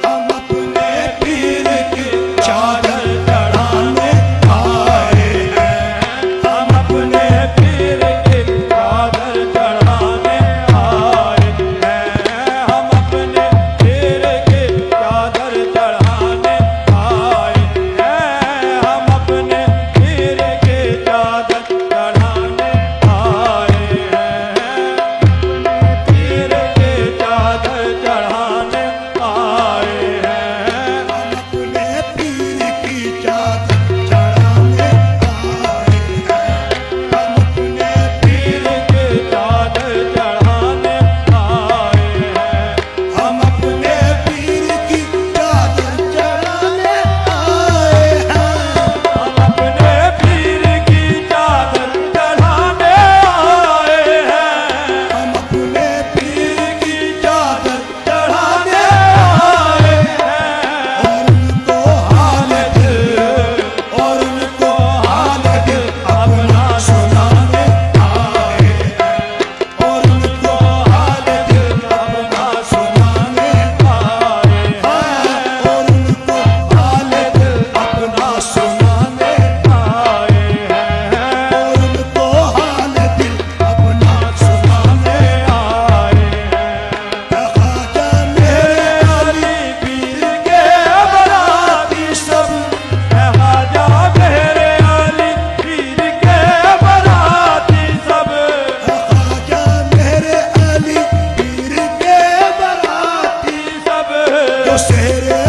हम अपने पीर की चादर चढ़ाने आए हैं। हम अपने पीर की चादर चढ़ाने आए हैं। हम अपने पीर की चादर चढ़ाने आए हैं। हम अपने पीर की चादर चढ़ाने आए हैं। पीर की चादर चढ़ाने आए हैं। हम अपने पीर की चादर चढ़ाने आए हैं। हम अपने पीर की चादर चढ़ाने आए हैं। हम अपने पीर की चादर चढ़ाने आए हैं। हम अपने पीर की चादर चढ़ाने आए हैं। हम अपने पीर की चादर चढ़ाने आए आए हैं। और उनको हाल दिल और उनको हाल दिल अपना सुनाने आए हैं। और उनको हाल दिल अपना सुनाने आए हैं। और उनको हाल दिल अपना सुनाने आए हैं। और उनको हाल दिल अपना सुनाने आए हैं। ख्वाजा मेरे अली पीर के बराती सब ख्वाजा मेरे अली पीर के बराती सब ख्वाजा मेरे अली पीर के बराती सब जो शेरे